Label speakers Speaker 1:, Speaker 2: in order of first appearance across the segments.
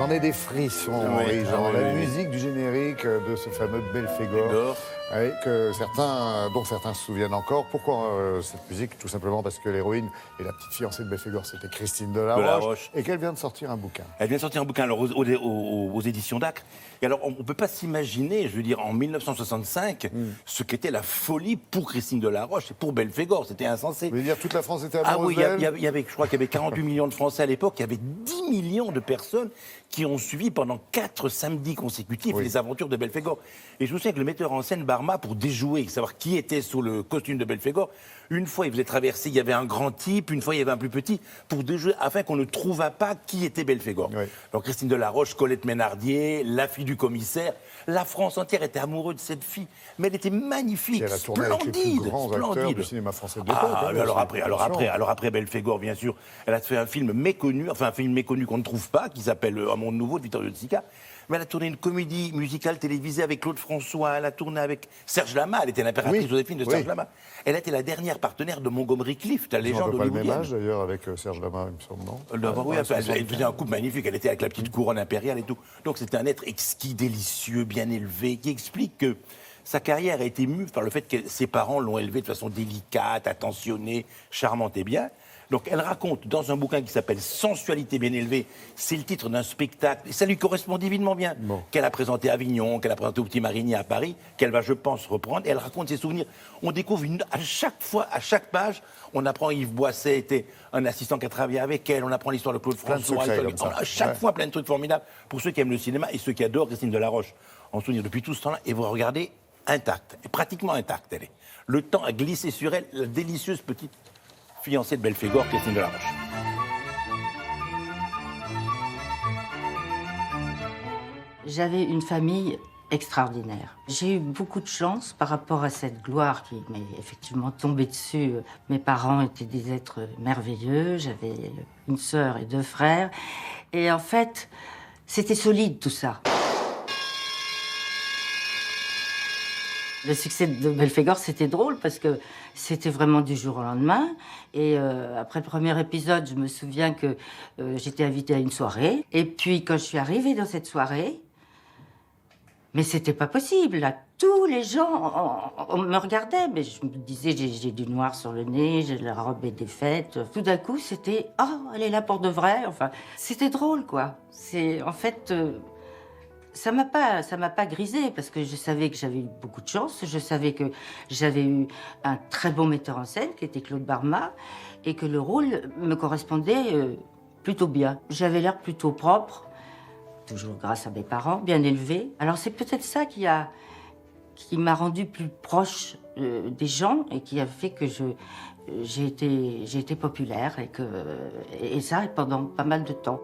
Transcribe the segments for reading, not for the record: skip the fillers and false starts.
Speaker 1: J'en ai des frissons, Henri. La musique du générique de ce fameux Belphégor. Dont certains se souviennent encore. Pourquoi cette musique? Tout simplement parce que l'héroïne et la petite fiancée de Belphégor, c'était Christine Delaroche. Et qu'elle vient de sortir un bouquin.
Speaker 2: Elle vient de sortir un bouquin alors, aux éditions d'Acre. Et alors, on ne peut pas s'imaginer, je veux dire, en 1965, ce qu'était la folie pour Christine Delaroche et pour Belphégor. C'était insensé.
Speaker 1: Vous voulez dire toute la France était amoureuse
Speaker 2: d'elle? Je crois qu'il y avait 48 millions de Français à l'époque. Il y avait 10 millions de personnes qui ont suivi pendant 4 samedis consécutifs les aventures de Belphégor. Et je me souviens que le metteur en scène Barma, pour déjouer, savoir qui était sous le costume de Belphégor, une fois il faisait traverser, il y avait un grand type, une fois il y avait un plus petit, pour déjouer, afin qu'on ne trouvât pas qui était Belphégor. Donc Christine Delaroche, Colette Ménardier, la fille du commissaire, la France entière était amoureuse de cette fille, mais elle était magnifique,
Speaker 1: elle a tourné avec les plus grands acteurs du cinéma français de l'époque.
Speaker 2: Alors après Belphégor, bien sûr, elle a fait un film méconnu, qu'on ne trouve pas, qui s'appelle Un monde nouveau de Vittorio De Sica. Mais elle a tourné une comédie musicale télévisée avec Claude François, elle a tourné avec Serge Lama, elle était l'impératrice Joséphine de Serge Lama. Elle a été la dernière partenaire de Montgomery Clift, la légende hollywoodienne.
Speaker 1: Pas le même âge d'ailleurs avec Serge Lama, il me semble, non?
Speaker 2: Elle faisait un couple magnifique, elle était avec la petite couronne impériale et tout. Donc c'était un être exquis, délicieux, bien élevé, qui explique que sa carrière a été mue par le fait que ses parents l'ont élevée de façon délicate, attentionnée, charmante et bien. Donc elle raconte dans un bouquin qui s'appelle Sensualité bien élevée, c'est le titre d'un spectacle, et ça lui correspond divinement bien, qu'elle a présenté à Avignon, qu'elle a présenté au Petit Marigny à Paris, qu'elle va, je pense, reprendre, et elle raconte ses souvenirs. On découvre à chaque page, on apprend Yves Boisset était un assistant qui a travaillé avec elle, on apprend l'histoire de Claude François, à chaque fois plein de trucs formidables pour ceux qui aiment le cinéma et ceux qui adorent Christine Delaroche. En souvenir depuis tout ce temps-là, et vous regardez intacte, pratiquement intacte elle est. Le temps a glissé sur elle, la délicieuse petite fiancée de Belphégor, Christine Delaroche.
Speaker 3: J'avais une famille extraordinaire. J'ai eu beaucoup de chance par rapport à cette gloire qui m'est effectivement tombée dessus. Mes parents étaient des êtres merveilleux, j'avais une sœur et 2 frères. Et en fait, c'était solide tout ça. Le succès de Belphégor, c'était drôle parce que c'était vraiment du jour au lendemain. Et après le premier épisode, je me souviens que j'étais invitée à une soirée. Et puis, quand je suis arrivée dans cette soirée, mais c'était pas possible. Là, tous les gens on me regardaient, mais je me disais, j'ai du noir sur le nez, j'ai la robe est défaite. Tout d'un coup, c'était « Oh, elle est là pour de vrai !» Enfin, c'était drôle, quoi. C'est, en fait... Ça m'a pas grisé parce que je savais que j'avais eu beaucoup de chance. Je savais que j'avais eu un très bon metteur en scène qui était Claude Barma et que le rôle me correspondait plutôt bien. J'avais l'air plutôt propre, toujours grâce à mes parents, bien élevé. Alors c'est peut-être ça qui m'a rendue plus proche des gens et qui a fait que j'ai été populaire et ça pendant pas mal de temps.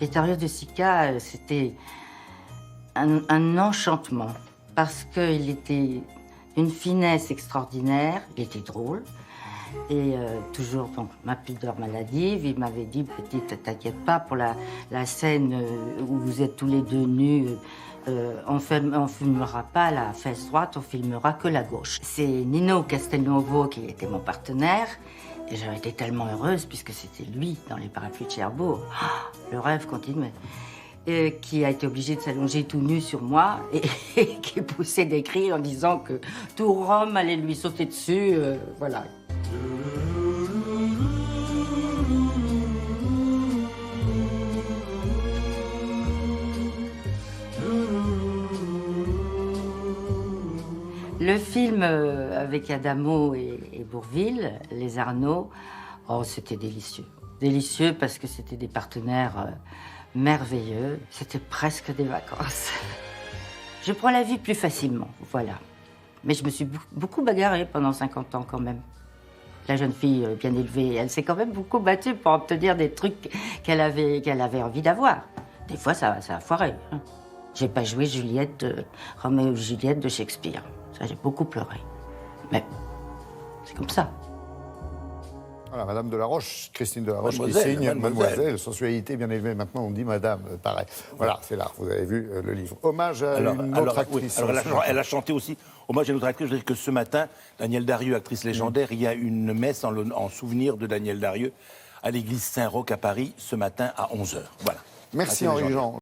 Speaker 3: Vittorio De Sica, c'était un enchantement parce qu'il était d'une finesse extraordinaire, il était drôle et toujours donc, ma pudeur maladive. Il m'avait dit, petite, t'inquiète pas pour la scène où vous êtes tous les deux nus, on filmera pas la fesse droite, on filmera que la gauche. C'est Nino Castelnuovo qui était mon partenaire. Et j'aurais été tellement heureuse puisque c'était lui dans les parapluies de Cherbourg. Oh, le rêve continuait. Et qui a été obligé de s'allonger tout nu sur moi et qui poussait des cris en disant que tout Rome allait lui sauter dessus. Voilà. Le film avec Adamo et Bourvil, Les Arnaud, oh, c'était délicieux. Délicieux parce que c'était des partenaires merveilleux. C'était presque des vacances. Je prends la vie plus facilement, voilà. Mais je me suis beaucoup bagarrée pendant 50 ans quand même. La jeune fille bien élevée, elle s'est quand même beaucoup battue pour obtenir des trucs qu'elle avait envie d'avoir. Des fois, ça a foiré. Hein. J'ai pas joué Roméo et Juliette de Shakespeare. Ça, j'ai beaucoup pleuré. Mais c'est comme ça.
Speaker 1: Voilà, Madame Delaroche, Christine Delaroche,
Speaker 2: Mademoiselle,
Speaker 1: qui signe
Speaker 2: Mademoiselle.
Speaker 1: Mademoiselle, sensualité bien élevée. Maintenant, on dit Madame, pareil. Voilà, c'est là, vous avez vu le livre. Hommage à une autre actrice.
Speaker 2: Oui, alors elle a chanté aussi. Hommage à une autre actrice. Je veux dire que ce matin, Danielle Darieux, actrice légendaire, il y a une messe en souvenir de Danielle Darieux à l'église Saint-Roch à Paris ce matin à 11h. Voilà.
Speaker 1: Merci Henri Jean.